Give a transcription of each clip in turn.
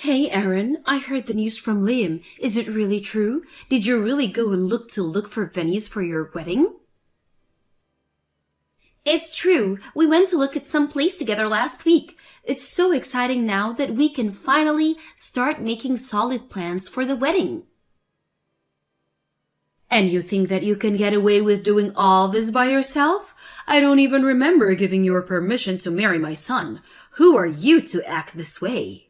Hey Aaron, I heard the news from Liam. Is it really true? Did you really go and look for venues for your wedding? It's true. We went to look at some place together last week. It's so exciting now that we can finally start making solid plans for the wedding. And you think that you can get away with doing all this by yourself? I don't even remember giving you permission to marry my son. Who are you to act this way?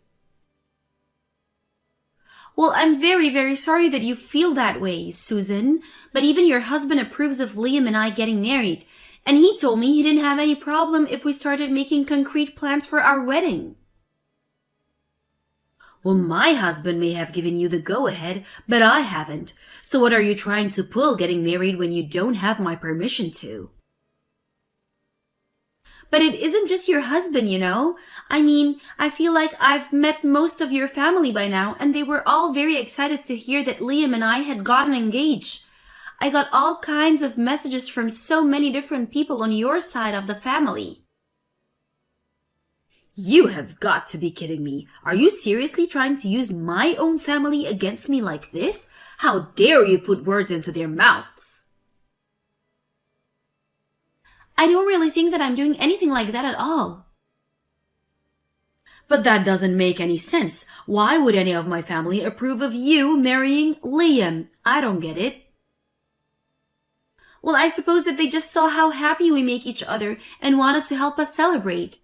Well, I'm very, very sorry that you feel that way, Susan. But even your husband approves of Liam and I getting married. And he told me he didn't have any problem if we started making concrete plans for our wedding. Well, my husband may have given you the go-ahead, but I haven't. So what are you trying to pull getting married when you don't have my permission to? But it isn't just your husband, you know. I mean, I feel like I've met most of your family by now, and they were all very excited to hear that Liam and I had gotten engaged. I got all kinds of messages from so many different people on your side of the family. You have got to be kidding me. Are you seriously trying to use my own family against me like this? How dare you put words into their mouths? I don't really think that I'm doing anything like that at all. But that doesn't make any sense. Why would any of my family approve of you marrying Liam? I don't get it. Well, I suppose that they just saw how happy we make each other and wanted to help us celebrate.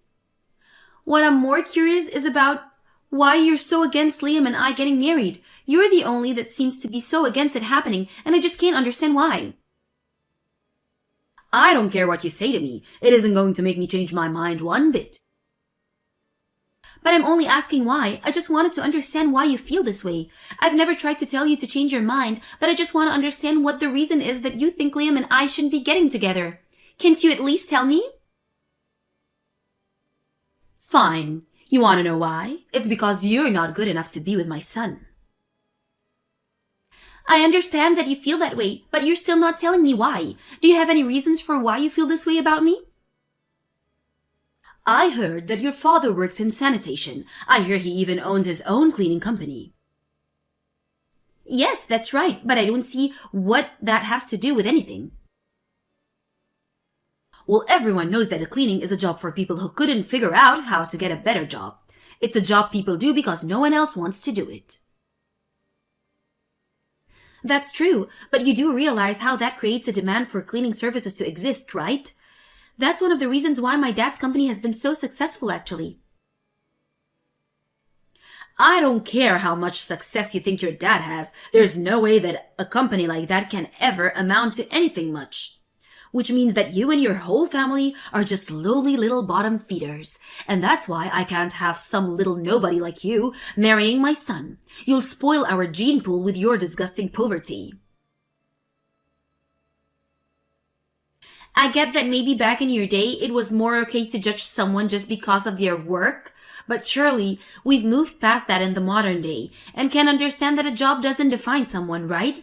What I'm more curious is about why you're so against Liam and I getting married. You're the only that seems to be so against it happening, and I just can't understand why. I don't care what you say to me. It isn't going to make me change my mind one bit. But I'm only asking why. I just wanted to understand why you feel this way. I've never tried to tell you to change your mind, but I just want to understand what the reason is that you think Liam and I shouldn't be getting together. Can't you at least tell me? Fine. You want to know why? It's because you're not good enough to be with my son. I understand that you feel that way, but you're still not telling me why. Do you have any reasons for why you feel this way about me? I heard that your father works in sanitation. I hear he even owns his own cleaning company. Yes, that's right, but I don't see what that has to do with anything. Well, everyone knows that cleaning is a job for people who couldn't figure out how to get a better job. It's a job people do because no one else wants to do it. That's true, but you do realize how that creates a demand for cleaning services to exist, right? That's one of the reasons why my dad's company has been so successful, actually. I don't care how much success you think your dad has. There's no way that a company like that can ever amount to anything much. Which means that you and your whole family are just lowly little bottom feeders. And that's why I can't have some little nobody like you marrying my son. You'll spoil our gene pool with your disgusting poverty. I get that maybe back in your day it was more okay to judge someone just because of their work, but surely we've moved past that in the modern day and can understand that a job doesn't define someone, right?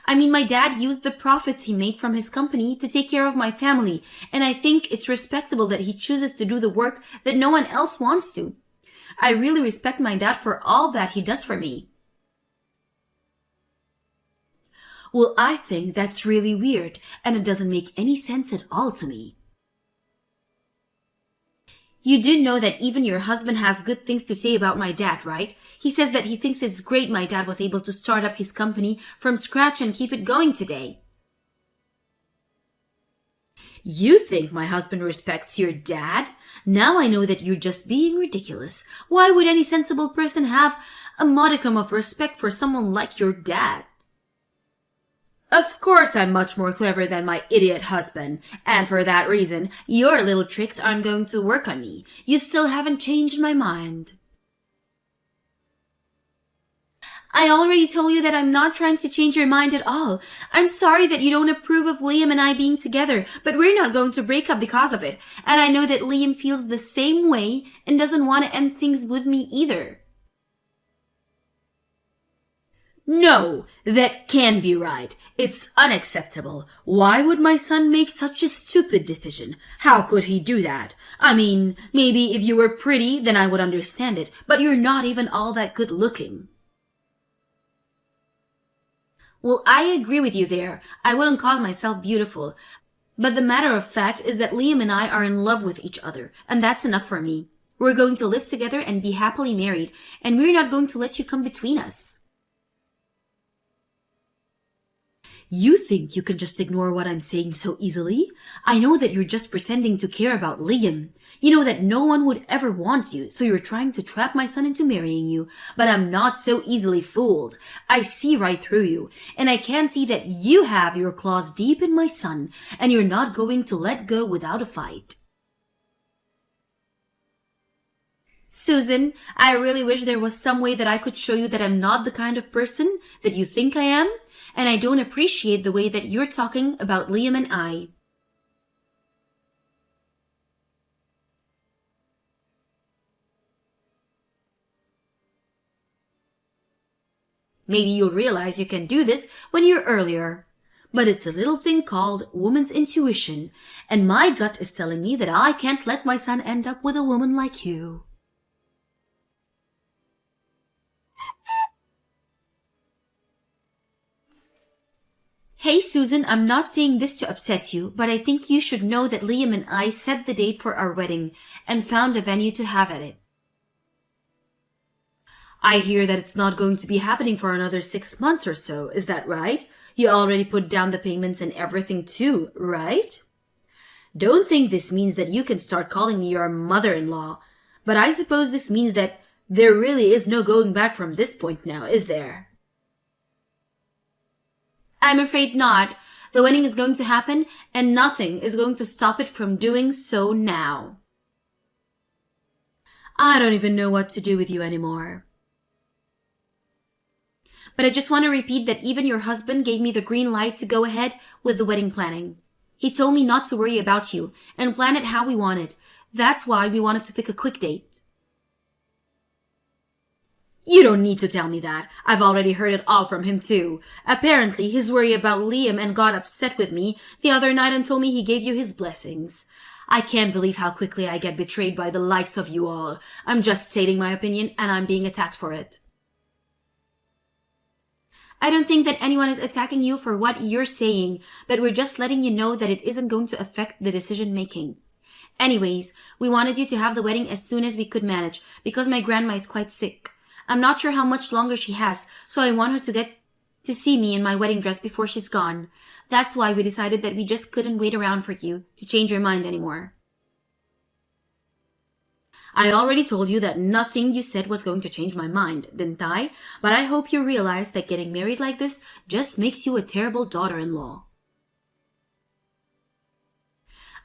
I mean, my dad used the profits he made from his company to take care of my family, and I think it's respectable that he chooses to do the work that no one else wants to. I really respect my dad for all that he does for me. Well, I think that's really weird, and it doesn't make any sense at all to me. You do know that even your husband has good things to say about my dad, right? He says that he thinks it's great my dad was able to start up his company from scratch and keep it going today. You think my husband respects your dad? Now I know that you're just being ridiculous. Why would any sensible person have a modicum of respect for someone like your dad? Of course I'm much more clever than my idiot husband, and for that reason, your little tricks aren't going to work on me. You still haven't changed my mind. I already told you that I'm not trying to change your mind at all. I'm sorry that you don't approve of Liam and I being together, but we're not going to break up because of it. And I know that Liam feels the same way and doesn't want to end things with me either. No, that can't be right. It's unacceptable. Why would my son make such a stupid decision? How could he do that? I mean, maybe if you were pretty, then I would understand it, but you're not even all that good looking. Well, I agree with you there. I wouldn't call myself beautiful. But the matter of fact is that Liam and I are in love with each other, and that's enough for me. We're going to live together and be happily married, and we're not going to let you come between us. You think you can just ignore what I'm saying so easily? I know that you're just pretending to care about Liam. You know that no one would ever want you, so you're trying to trap my son into marrying you. But I'm not so easily fooled. I see right through you, and I can see that you have your claws deep in my son, and you're not going to let go without a fight. Susan, I really wish there was some way that I could show you that I'm not the kind of person that you think I am, and I don't appreciate the way that you're talking about Liam and I. Maybe you'll realize you can do this when you're earlier. But it's a little thing called woman's intuition, and my gut is telling me that I can't let my son end up with a woman like you. Hey Susan, I'm not saying this to upset you, but I think you should know that Liam and I set the date for our wedding and found a venue to have at it. I hear that it's not going to be happening for another 6 months or so, is that right? You already put down the payments and everything too, right? Don't think this means that you can start calling me your mother-in-law, but I suppose this means that there really is no going back from this point now, is there? I'm afraid not. The wedding is going to happen, and nothing is going to stop it from doing so now. I don't even know what to do with you anymore. But I just want to repeat that even your husband gave me the green light to go ahead with the wedding planning. He told me not to worry about you and plan it how we wanted. That's why we wanted to pick a quick date. You don't need to tell me that. I've already heard it all from him too. Apparently, he's worried about Liam and got upset with me the other night and told me he gave you his blessings. I can't believe how quickly I get betrayed by the likes of you all. I'm just stating my opinion and I'm being attacked for it. I don't think that anyone is attacking you for what you're saying, but we're just letting you know that it isn't going to affect the decision making. Anyways, we wanted you to have the wedding as soon as we could manage because my grandma is quite sick. I'm not sure how much longer she has, so I want her to get to see me in my wedding dress before she's gone. That's why we decided that we just couldn't wait around for you to change your mind anymore. I already told you that nothing you said was going to change my mind, didn't I? But I hope you realize that getting married like this just makes you a terrible daughter-in-law.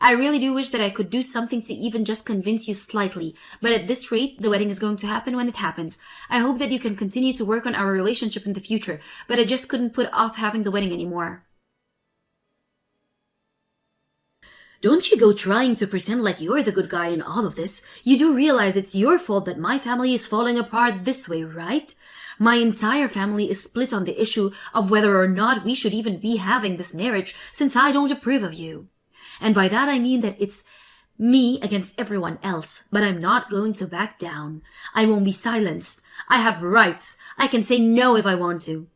I really do wish that I could do something to even just convince you slightly, but at this rate, the wedding is going to happen when it happens. I hope that you can continue to work on our relationship in the future, but I just couldn't put off having the wedding anymore. Don't you go trying to pretend like you're the good guy in all of this. You do realize it's your fault that my family is falling apart this way, right? My entire family is split on the issue of whether or not we should even be having this marriage since I don't approve of you. And by that I mean that it's me against everyone else, but I'm not going to back down. I won't be silenced. I have rights. I can say no if I want to.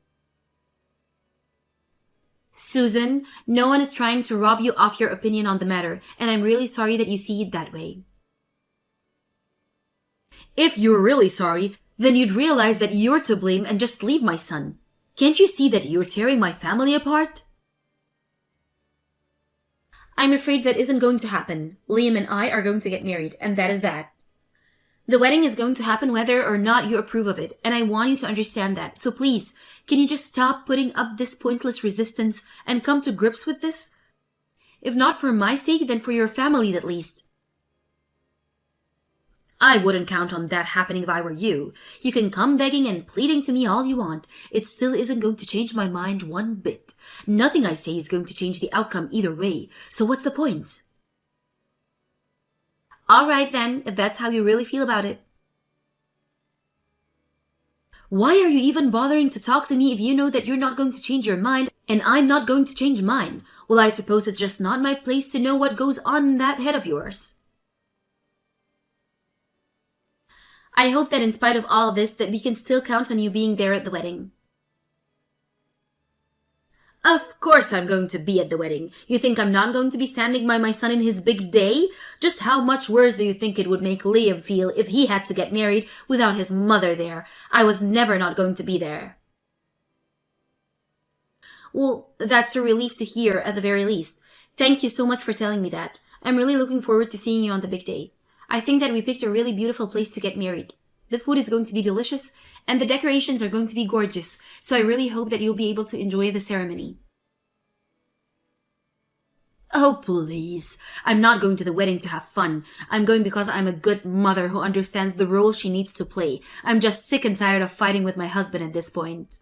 Susan, no one is trying to rob you of your opinion on the matter, and I'm really sorry that you see it that way. If you're really sorry, then you'd realize that you're to blame and just leave my son. Can't you see that you're tearing my family apart? I'm afraid that isn't going to happen. Liam and I are going to get married, and that is that. The wedding is going to happen whether or not you approve of it, and I want you to understand that. So please, can you just stop putting up this pointless resistance and come to grips with this? If not for my sake, then for your family's at least. I wouldn't count on that happening if I were you. You can come begging and pleading to me all you want. It still isn't going to change my mind one bit. Nothing I say is going to change the outcome either way. So what's the point? All right then, if that's how you really feel about it. Why are you even bothering to talk to me if you know that you're not going to change your mind and I'm not going to change mine? Well, I suppose it's just not my place to know what goes on in that head of yours. I hope that in spite of all this that we can still count on you being there at the wedding. Of course I'm going to be at the wedding. You think I'm not going to be standing by my son in his big day? Just how much worse do you think it would make Liam feel if he had to get married without his mother there? I was never not going to be there. Well, that's a relief to hear at the very least. Thank you so much for telling me that. I'm really looking forward to seeing you on the big day. I think that we picked a really beautiful place to get married. The food is going to be delicious, and the decorations are going to be gorgeous, so I really hope that you'll be able to enjoy the ceremony. Oh, please. I'm not going to the wedding to have fun. I'm going because I'm a good mother who understands the role she needs to play. I'm just sick and tired of fighting with my husband at this point.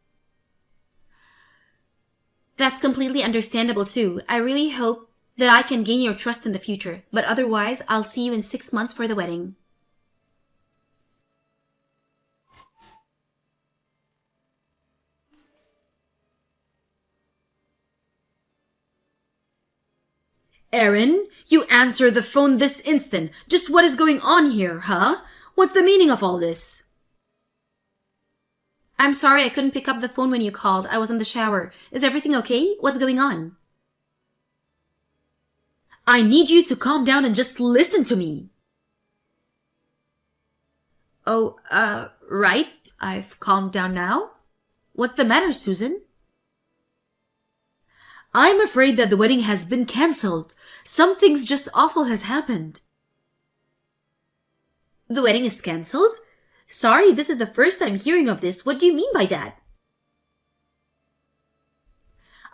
That's completely understandable too. I really hope that I can gain your trust in the future, but otherwise, I'll see you in 6 months for the wedding. Erin, you answer the phone this instant. Just what is going on here, huh? What's the meaning of all this? I'm sorry I couldn't pick up the phone when you called. I was in the shower. Is everything okay? What's going on? I need you to calm down and just listen to me. Oh, right. I've calmed down now. What's the matter, Susan? I'm afraid that the wedding has been cancelled. Something's just awful has happened. The wedding is cancelled? Sorry, this is the first time hearing of this. What do you mean by that?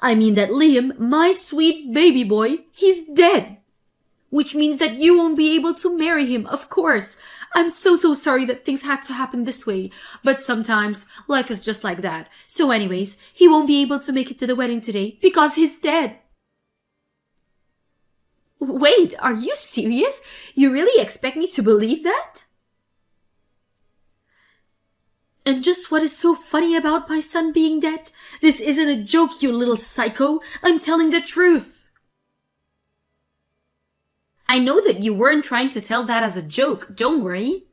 I mean that Liam, my sweet baby boy, he's dead. Which means that you won't be able to marry him, of course. I'm so sorry that things had to happen this way. But sometimes life is just like that. So anyways, he won't be able to make it to the wedding today because he's dead. Wait, are you serious? You really expect me to believe that? And just what is so funny about my son being dead? This isn't a joke, you little psycho. I'm telling the truth. I know that you weren't trying to tell that as a joke. Don't worry.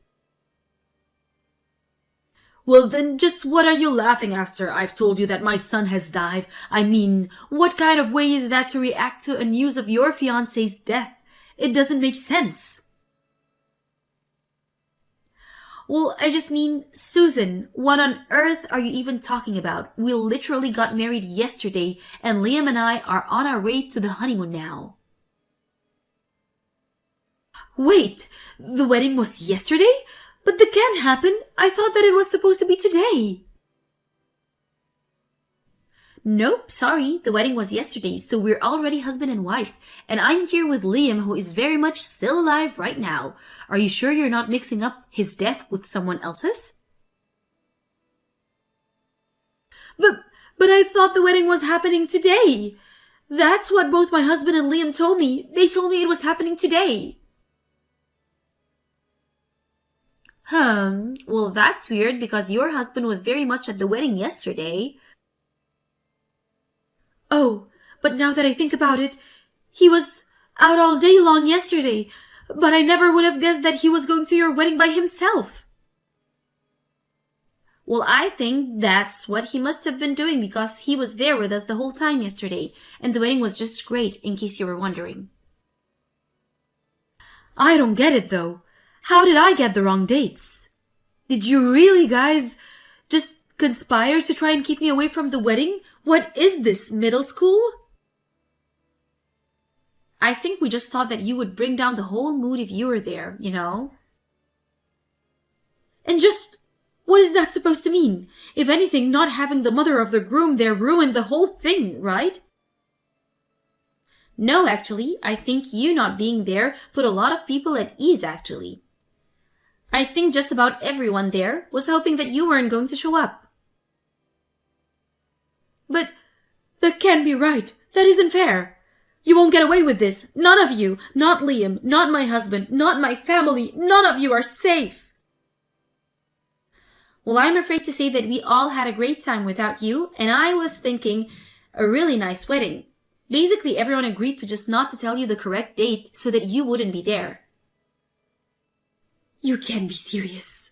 Well then, just what are you laughing after? I've told you that my son has died. I mean, what kind of way is that to react to a news of your fiancé's death? It doesn't make sense. Well, I just mean, Susan, what on earth are you even talking about? We literally got married yesterday, and Liam and I are on our way to the honeymoon now. Wait, the wedding was yesterday? But that can't happen. I thought that it was supposed to be today. Nope, sorry. The wedding was yesterday, so we're already husband and wife. And I'm here with Liam, who is very much still alive right now. Are you sure you're not mixing up his death with someone else's? But I thought the wedding was happening today. That's what both my husband and Liam told me. They told me it was happening today. Well, that's weird because your husband was very much at the wedding yesterday. Oh, but now that I think about it, he was out all day long yesterday, but I never would have guessed that he was going to your wedding by himself. Well, I think that's what he must have been doing because he was there with us the whole time yesterday, and the wedding was just great, in case you were wondering. I don't get it, though. How did I get the wrong dates? Did you really, guys, just conspire to try and keep me away from the wedding? What is this, middle school? I think we just thought that you would bring down the whole mood if you were there, you know? And just, what is that supposed to mean? If anything, not having the mother of the groom there ruined the whole thing, right? No, actually, I think you not being there put a lot of people at ease, actually. I think just about everyone there was hoping that you weren't going to show up. But that can't be right. That isn't fair. You won't get away with this. None of you, not Liam, not my husband, not my family, none of you are safe. Well, I'm afraid to say that we all had a great time without you, and I was thinking a really nice wedding. Basically, everyone agreed to just not to tell you the correct date so that you wouldn't be there. You can't be serious.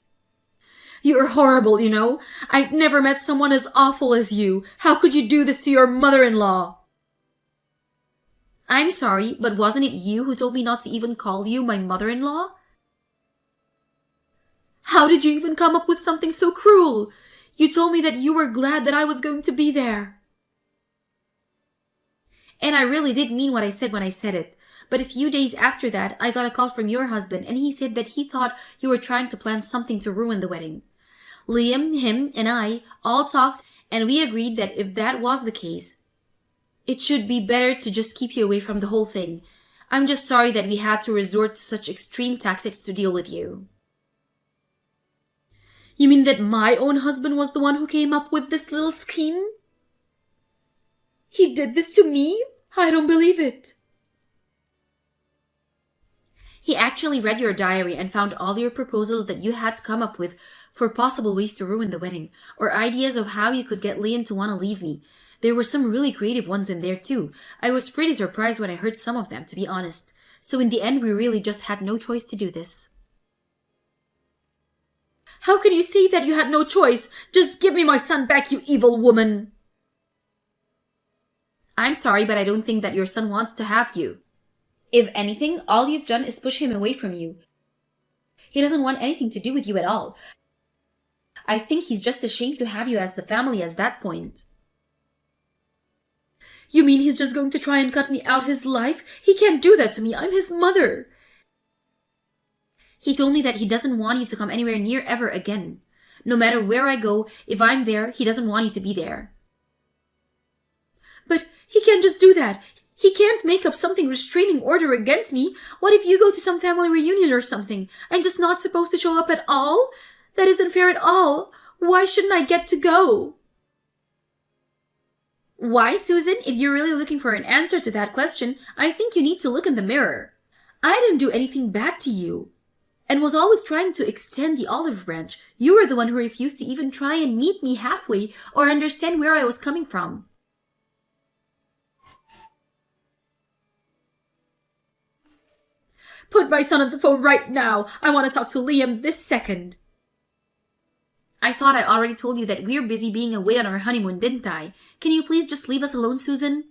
You're horrible, you know. I've never met someone as awful as you. How could you do this to your mother-in-law? I'm sorry, but wasn't it you who told me not to even call you my mother-in-law? How did you even come up with something so cruel? You told me that you were glad that I was going to be there. And I really did mean what I said when I said it. But a few days after that, I got a call from your husband, and he said that he thought you were trying to plan something to ruin the wedding. Liam, him, and I all talked, and we agreed that if that was the case, it should be better to just keep you away from the whole thing. I'm just sorry that we had to resort to such extreme tactics to deal with you. You mean that my own husband was the one who came up with this little scheme? He did this to me? I don't believe it. He actually read your diary and found all your proposals that you had come up with for possible ways to ruin the wedding, or ideas of how you could get Liam to want to leave me. There were some really creative ones in there too. I was pretty surprised when I heard some of them, to be honest. So in the end, we really just had no choice to do this. How can you say that you had no choice? Just give me my son back, you evil woman! I'm sorry, but I don't think that your son wants to have you. If anything, all you've done is push him away from you. He doesn't want anything to do with you at all. I think he's just ashamed to have you as the family at that point. You mean he's just going to try and cut me out his life? He can't do that to me. I'm his mother. He told me that he doesn't want you to come anywhere near ever again. No matter where I go, if I'm there, he doesn't want you to be there. But he can't just do that. He can't make up something restraining order against me. What if you go to some family reunion or something? I'm just not supposed to show up at all? That isn't fair at all. Why shouldn't I get to go? Why, Susan? If you're really looking for an answer to that question, I think you need to look in the mirror. I didn't do anything bad to you, and was always trying to extend the olive branch. You were the one who refused to even try and meet me halfway or understand where I was coming from. Put my son on the phone right now. I want to talk to Liam this second. I thought I already told you that we're busy being away on our honeymoon, didn't I? Can you please just leave us alone, Susan?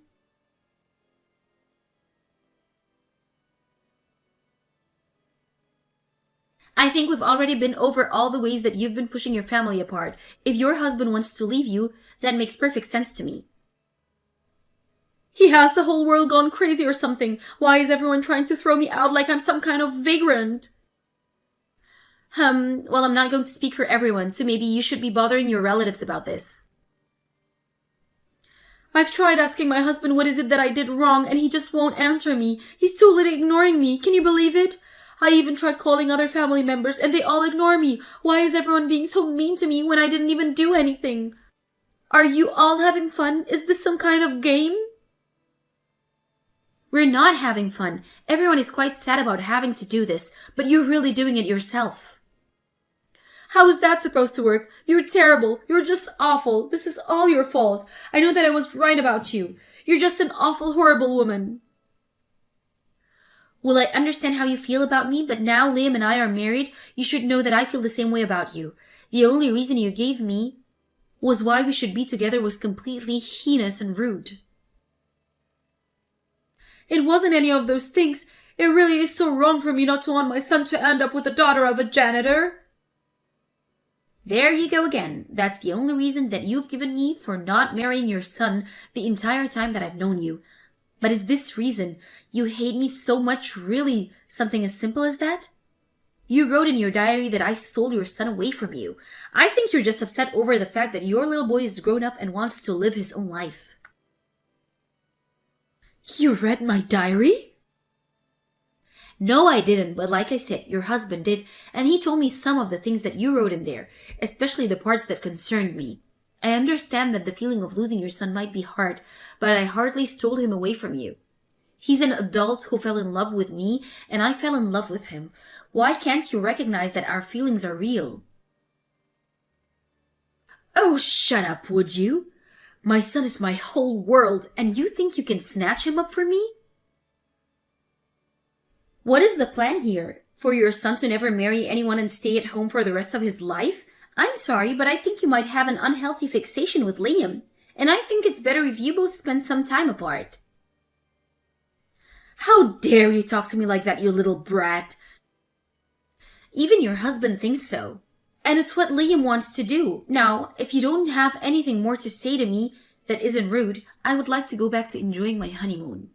I think we've already been over all the ways that you've been pushing your family apart. If your husband wants to leave you, that makes perfect sense to me. He has the whole world gone crazy or something. Why is everyone trying to throw me out like I'm some kind of vagrant? Well, I'm not going to speak for everyone, so maybe you should be bothering your relatives about this. I've tried asking my husband what is it that I did wrong, and he just won't answer me. He's totally ignoring me. Can you believe it? I even tried calling other family members, and they all ignore me. Why is everyone being so mean to me when I didn't even do anything? Are you all having fun? Is this some kind of game? We're not having fun. Everyone is quite sad about having to do this, but you're really doing it yourself. How is that supposed to work? You're terrible. You're just awful. This is all your fault. I know that I was right about you. You're just an awful, horrible woman. Well, I understand how you feel about me, but now Liam and I are married, you should know that I feel the same way about you. The only reason you gave me was why we should be together was completely heinous and rude. It wasn't any of those things. It really is so wrong for me not to want my son to end up with the daughter of a janitor. There you go again. That's the only reason that you've given me for not marrying your son the entire time that I've known you. But is this reason you hate me so much really something as simple as that? You wrote in your diary that I stole your son away from you. I think you're just upset over the fact that your little boy is grown up and wants to live his own life. You read my diary? No, I didn't, but like I said, your husband did, and he told me some of the things that you wrote in there, especially the parts that concerned me. I understand that the feeling of losing your son might be hard, but I hardly stole him away from you. He's an adult who fell in love with me, and I fell in love with him. Why can't you recognize that our feelings are real? Oh, shut up, would you? My son is my whole world, and you think you can snatch him up for me? What is the plan here? For your son to never marry anyone and stay at home for the rest of his life? I'm sorry, but I think you might have an unhealthy fixation with Liam, and I think it's better if you both spend some time apart. How dare you talk to me like that, you little brat? Even your husband thinks so. And it's what Liam wants to do. Now, if you don't have anything more to say to me that isn't rude, I would like to go back to enjoying my honeymoon.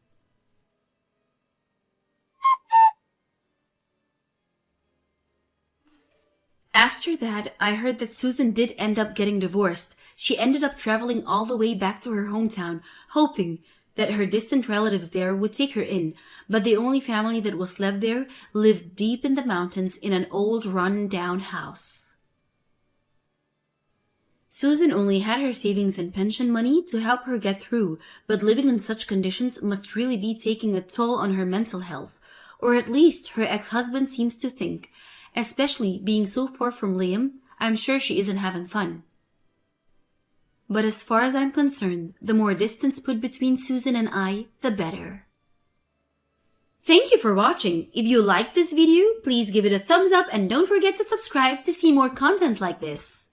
After that, I heard that Susan did end up getting divorced. She ended up traveling all the way back to her hometown, hoping that her distant relatives there would take her in, but the only family that was left there lived deep in the mountains in an old run-down house. Susan only had her savings and pension money to help her get through, but living in such conditions must really be taking a toll on her mental health, or at least her ex-husband seems to think. Especially being so far from Liam, I'm sure she isn't having fun. But as far as I'm concerned, the more distance put between Susan and I, the better. Thank you for watching. If you liked this video, please give it a thumbs up and don't forget to subscribe to see more content like this.